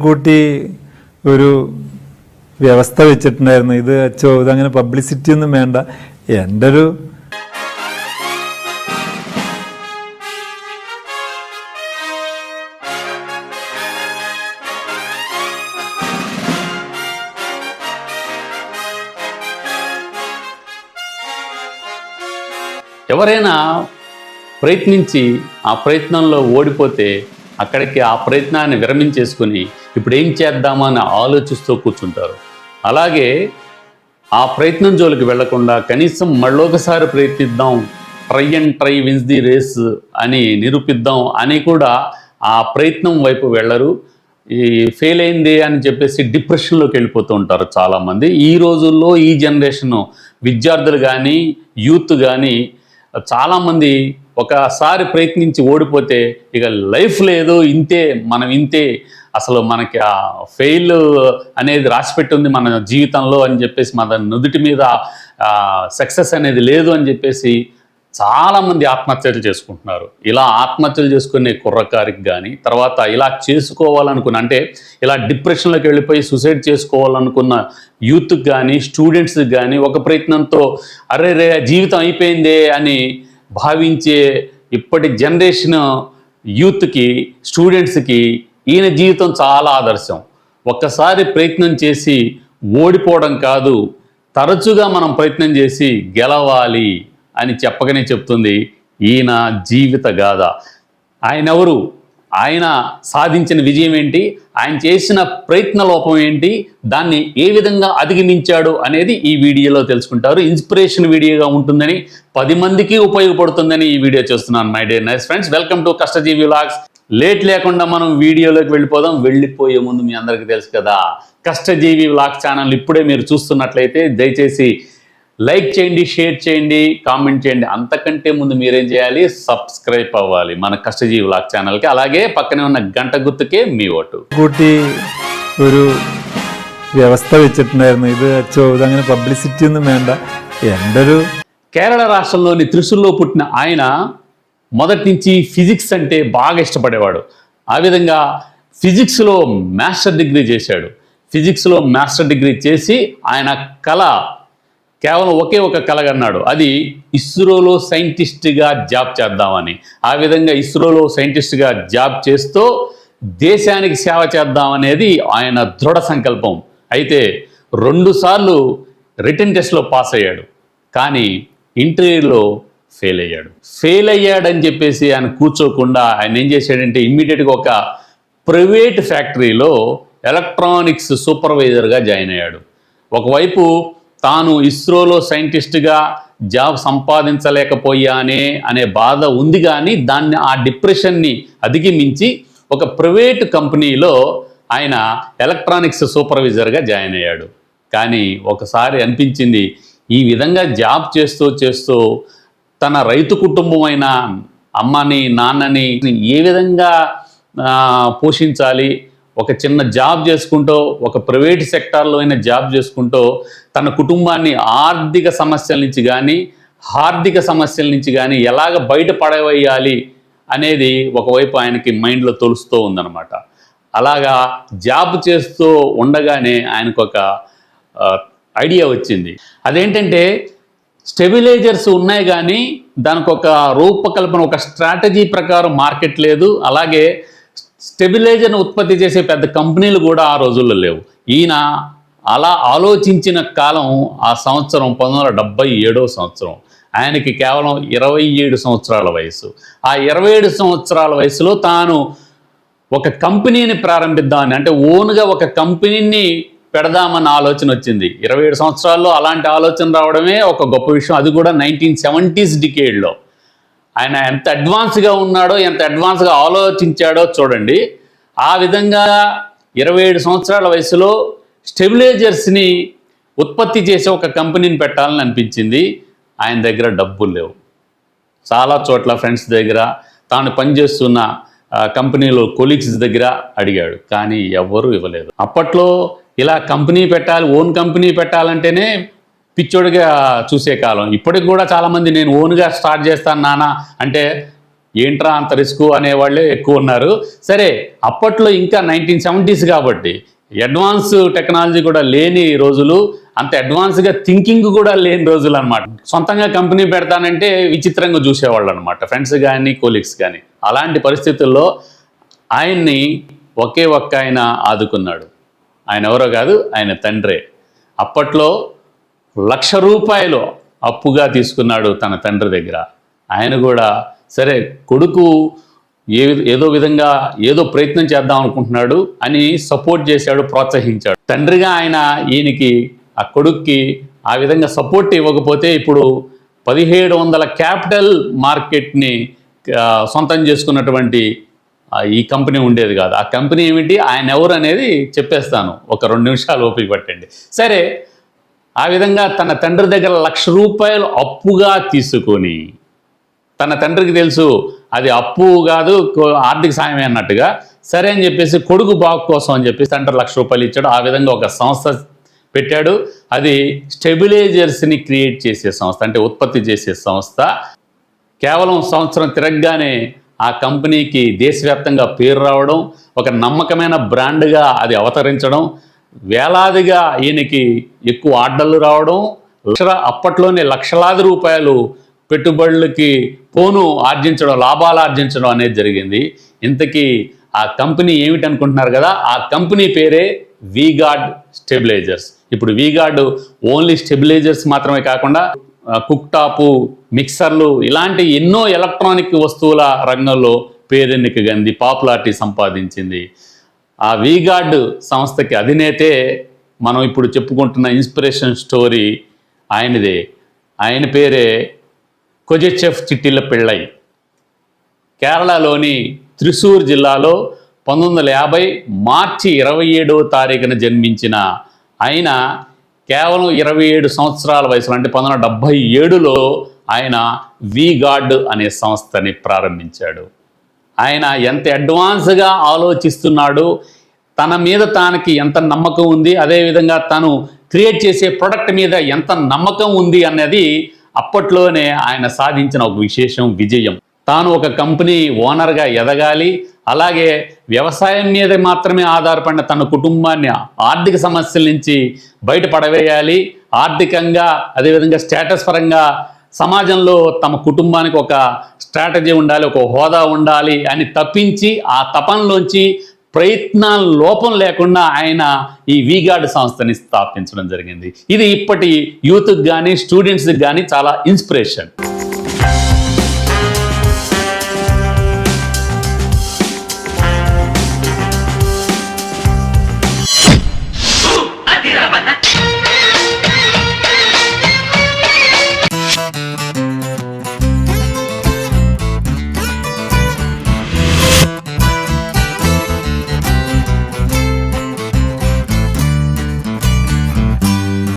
കൂട്ടി ഒരു വ്യവസ്ഥ വെച്ചിട്ടുണ്ടായിരുന്നു. ഇത് അച്ചോ ഇതങ്ങനെ പബ്ലിസിറ്റി ഒന്നും വേണ്ട, എൻ്റെ ഒരു ఎవరైనా ప్రయత్నించి ఆ ప్రయత్నంలో ఓడిపోతే అక్కడికి ఆ ప్రయత్నాన్ని విరమించేసుకుని ఇప్పుడు ఏం చేద్దామని ఆలోచిస్తూ కూర్చుంటారు. అలాగే ఆ ప్రయత్నం జోలికి వెళ్లకుండా కనీసం మళ్ళొకసారి ప్రయత్నిద్దాం, ట్రై విన్స్ ది రేస్ అని నిరూపిద్దాం అని కూడా ఆ ప్రయత్నం వైపు వెళ్ళరు. ఈ ఫెయిల్ అయింది అని చెప్పేసి డిప్రెషన్లోకి వెళ్ళిపోతూ ఉంటారు చాలామంది. ఈ రోజుల్లో ఈ జనరేషను విద్యార్థులు కానీ యూత్ కానీ చాలామంది ఒకసారి ప్రయత్నించి ఓడిపోతే ఇక లైఫ్ లేదు, ఇంతే మనం ఇంతే, అసలు మనకి ఆ ఫెయిల్ అనేది రాసిపెట్టింది మన జీవితంలో అని చెప్పేసి మన నుదుటి మీద సక్సెస్ అనేది లేదు అని చెప్పేసి చాలామంది ఆత్మహత్యలు చేసుకుంటున్నారు. ఇలా ఆత్మహత్యలు చేసుకునే కుర్రకారికి కానీ తర్వాత ఇలా చేసుకోవాలనుకున్న అంటే ఇలా డిప్రెషన్లోకి వెళ్ళిపోయి సూసైడ్ చేసుకోవాలనుకున్న యూత్కి కానీ స్టూడెంట్స్కి కానీ ఒక ప్రయత్నంతో అరే రే జీవితం అయిపోయిందే అని భావించే ఇప్పటి జనరేషన్ యూత్కి స్టూడెంట్స్కి ఈయన జీవితం చాలా ఆదర్శం. ఒక్కసారి ప్రయత్నం చేసి ఓడిపోవడం కాదు, తరచుగా మనం ప్రయత్నం చేసి గెలవాలి అని చెప్పగానే చెప్తుంది ఈయన జీవిత గాథ. ఆయన ఎవరు, ఆయన సాధించిన విజయం ఏంటి, ఆయన చేసిన ప్రయత్న లోపం ఏంటి, దాన్ని ఏ విధంగా అధిగమించాడు అనేది ఈ వీడియోలో తెలుసుకుంటారు. ఇన్స్పిరేషన్ వీడియోగా ఉంటుందని 10 మందికి ఉపయోగపడుతుందని ఈ వీడియో చేస్తున్నాను. My dear nice friends, welcome to Kashtajeevi vlogs. Late లేకుండా మనం వీడియోలోకి వెళ్ళిపోదాం. వెళ్ళిపోయే ముందు మీ అందరికీ తెలుసు కదా, కష్టజీవి వ్లాగ్స్ ఛానల్ ఇప్పుడే మీరు చూస్తున్నట్లయితే దయచేసి లైక్ చేయండి, షేర్ చేయండి, కామెంట్ చేయండి. అంతకంటే ముందు మీరేం చేయాలి, సబ్స్క్రైబ్ అవ్వాలి మన కష్టజీవి వ్లాగ్ ఛానల్కి. అలాగే పక్కనే ఉన్న గంట గుర్తుకే మీ ఓటు. കൂട്ടി ഒരു വ്യവസ്ഥ വെച്ചിട്ടുണ്ടായിരുന്നു. ഇത് അച്ചോ ഇതങ്ങനെ പബ്ലിസിറ്റി ഒന്നും വേണ്ട, എൻ്റെ ഒരു కేరళ రాష్ట్రంలోని త్రిశూర్లో పుట్టిన ఆయన మొదటి నుంచి ఫిజిక్స్ అంటే బాగా ఇష్టపడేవాడు. ఆ విధంగా ఫిజిక్స్లో మాస్టర్ డిగ్రీ చేశాడు. ఫిజిక్స్లో మాస్టర్ డిగ్రీ చేసి ఆయన కళ కేవలం ఒకే ఒక కలగన్నాడు, అది ఇస్రోలో సైంటిస్ట్గా జాబ్ చేద్దామని. ఆ విధంగా ఇస్రోలో సైంటిస్ట్గా జాబ్ చేస్తూ దేశానికి సేవ చేద్దామనేది ఆయన దృఢ సంకల్పం. అయితే 2 సార్లు రిటన్ టెస్ట్లో పాస్ అయ్యాడు, కానీ ఇంటర్వ్యూలో ఫెయిల్ అయ్యాడని చెప్పేసి ఆయన కూర్చోకుండా ఆయన ఏం చేశాడంటే ఇమ్మీడియట్గా ఒక ప్రైవేట్ ఫ్యాక్టరీలో ఎలక్ట్రానిక్స్ సూపర్వైజర్గా జాయిన్ అయ్యాడు. ఒకవైపు తాను ఇస్రోలో సైంటిస్ట్గా జాబ్ సంపాదించలేకపోయానే అనే బాధ ఉంది, కానీ దాన్ని ఆ డిప్రెషన్ని అధిగమించి ఒక ప్రైవేట్ కంపెనీలో ఆయన ఎలక్ట్రానిక్స్ సూపర్వైజర్గా జాయిన్ అయ్యాడు. కానీ ఒకసారి అనిపించింది, ఈ విధంగా జాబ్ చేస్తూ తన రైతు కుటుంబమైన అమ్మని నాన్నని ఏ విధంగా పోషించాలి, ఒక చిన్న జాబ్ చేసుకుంటూ ఒక ప్రైవేట్ సెక్టార్లో అయినా జాబ్ చేసుకుంటూ తన కుటుంబాన్ని ఆర్థిక సమస్యల నుంచి కానీ ఎలాగ బయటపడవేయాలి అనేది ఒకవైపు ఆయనకి మైండ్లో తొలుస్తూ ఉందన్నమాట. అలాగా జాబ్ చేస్తూ ఉండగానే ఆయనకు ఒక ఐడియా వచ్చింది. అదేంటంటే స్టెబిలైజర్స్ ఉన్నాయి కానీ దానికి ఒక రూపకల్పన, ఒక స్ట్రాటజీ ప్రకారం మార్కెట్ లేదు. అలాగే స్టెబిలైజర్ను ఉత్పత్తి చేసే పెద్ద కంపెనీలు కూడా ఆ రోజుల్లో లేవు. ఈయన అలా ఆలోచించిన కాలం ఆ సంవత్సరం 1977వ సంవత్సరం. ఆయనకి కేవలం 27 సంవత్సరాల వయసు. ఆ 27 సంవత్సరాల వయసులో తాను ఒక కంపెనీని ప్రారంభిద్దామని, అంటే ఓన్గా ఒక కంపెనీని పెడదామన్న ఆలోచన వచ్చింది. 27 సంవత్సరాల్లో అలాంటి ఆలోచన రావడమే ఒక గొప్ప విషయం. అది కూడా 1970s డికేడ్లో. ఆయన ఎంత అడ్వాన్స్గా ఉన్నాడో, ఎంత అడ్వాన్స్గా ఆలోచించాడో చూడండి. ఆ విధంగా 27 సంవత్సరాల వయసులో స్టెబిలైజర్స్ని ఉత్పత్తి చేసే ఒక కంపెనీని పెట్టాలని అనిపించింది. ఆయన దగ్గర డబ్బులు లేవు. చాలా చోట్ల ఫ్రెండ్స్ దగ్గర, తాను పనిచేస్తున్న కంపెనీలో కొలీగ్స్ దగ్గర అడిగాడు, కానీ ఎవ్వరూ ఇవ్వలేదు. అప్పట్లో ఇలా కంపెనీ పెట్టాలి, ఓన్ కంపెనీ పెట్టాలంటేనే పిచ్చోడిగా చూసే కాలం. ఇప్పటికి కూడా చాలామంది నేను ఓన్గా స్టార్ట్ చేస్తాను నాన్న అంటే ఏంట్రా అంత రిస్క్ అనేవాళ్ళే ఎక్కువ ఉన్నారు. సరే, అప్పట్లో ఇంకా 1970s కాబట్టి అడ్వాన్స్ టెక్నాలజీ కూడా లేని రోజులు, అంత అడ్వాన్స్గా థింకింగ్ కూడా లేని రోజులు అనమాట. సొంతంగా కంపెనీ పెడతానంటే విచిత్రంగా చూసేవాళ్ళు అనమాట, ఫ్రెండ్స్ కానీ కోలీగ్స్ కానీ. అలాంటి పరిస్థితుల్లో ఆయన్ని ఒకే ఒక్క ఆయన ఆదుకున్నాడు. ఆయన ఎవరో కాదు, ఆయన తండ్రే. అప్పట్లో ₹1,00,000 అప్పుగా తీసుకున్నాడు తన తండ్రి దగ్గర. ఆయన కూడా సరే కొడుకు ఏదో విధంగా ఏదో ప్రయత్నం చేద్దాం అనుకుంటున్నాడు అని సపోర్ట్ చేశాడు, ప్రోత్సహించాడు. తండ్రిగా ఆయన ఈయనకి, ఆ కొడుక్కి ఆ విధంగా సపోర్ట్ ఇవ్వకపోతే ఇప్పుడు 1700 క్యాపిటల్ మార్కెట్ని సొంతం చేసుకున్నటువంటి ఈ కంపెనీ ఉండేది కాదు. ఆ కంపెనీ ఏమిటి, ఆయన ఎవరు అనేది చెప్పేస్తాను, ఒక 2 నిమిషాలు ఓపిక పట్టండి. సరే, ఆ విధంగా తన తండ్రి దగ్గర ₹1,00,000 అప్పుగా తీసుకొని, తన తండ్రికి తెలుసు అది అప్పు కాదు ఆర్థిక సాయమే అన్నట్టుగా, సరే అని చెప్పేసి కొడుకు బాగు కోసం అని చెప్పేసి తండ్రి ₹1,00,000 ఇచ్చాడు. ఆ విధంగా ఒక సంస్థ పెట్టాడు. అది స్టెబిలైజర్స్ని క్రియేట్ చేసే సంస్థ, అంటే ఉత్పత్తి చేసే సంస్థ. కేవలం సంవత్సరం తిరగగానే ఆ కంపెనీకి దేశవ్యాప్తంగా పేరు రావడం, ఒక నమ్మకమైన బ్రాండ్గా అది అవతరించడం, వేలాదిగా ఈయనకి ఎక్కువ ఆర్డర్లు రావడం, అప్పట్లోనే లక్షలాది రూపాయలు పెట్టుబడులకి పోను ఆర్జించడం, లాభాలు ఆర్జించడం అనేది జరిగింది. ఇంతకీ ఆ కంపెనీ ఏమిటనుకుంటున్నారు కదా, ఆ కంపెనీ పేరే వీగార్డ్ స్టెబిలైజర్స్. ఇప్పుడు వీగార్డ్ ఓన్లీ స్టెబిలైజర్స్ మాత్రమే కాకుండా కుక్ టాపు, మిక్సర్లు, ఇలాంటి ఎన్నో ఎలక్ట్రానిక్ వస్తువుల రంగంలో పేరెన్నికగంది, పాపులారిటీ సంపాదించింది. ఆ వీగార్డ్ సంస్థకి అధినేతే మనం ఇప్పుడు చెప్పుకుంటున్న ఇన్స్పిరేషన్ స్టోరీ ఆయనదే. ఆయన పేరే కొజెచెఫ్ చిట్టిల పిళ్ళై. కేరళలోని త్రిశూర్ జిల్లాలో 1950 మార్చి 27వ తారీఖున జన్మించిన ఆయన కేవలం 27 సంవత్సరాల వయసులో, అంటే 1977లో ఆయన వీగార్డ్ అనే సంస్థని ప్రారంభించాడు. ఆయన ఎంత అడ్వాన్స్గా ఆలోచిస్తున్నాడు, తన మీద తనకి ఎంత నమ్మకం ఉంది, అదేవిధంగా తను క్రియేట్ చేసే ప్రొడక్ట్ మీద ఎంత నమ్మకం ఉంది అన్నది అప్పట్లోనే ఆయన సాధించిన ఒక విజయం. తాను ఒక కంపెనీ ఓనర్గా ఎదగాలి, అలాగే వ్యవసాయం మీద మాత్రమే ఆధారపడిన తన కుటుంబాన్ని ఆర్థిక సమస్యల నుంచి బయటపడవేయాలి, ఆర్థికంగా అదేవిధంగా స్టేటస్ పరంగా సమాజంలో తమ కుటుంబానికి ఒక స్ట్రాటజీ ఉండాలి, ఒక హోదా ఉండాలి అని తప్పించి, ఆ తపనలోంచి ప్రయత్నాల లోపం లేకుండా ఆయన ఈ వీగార్డ్ సంస్థని స్థాపించడం జరిగింది. ఇది ఇప్పటి యూత్కి కానీ స్టూడెంట్స్కి కానీ చాలా ఇన్స్పిరేషన్.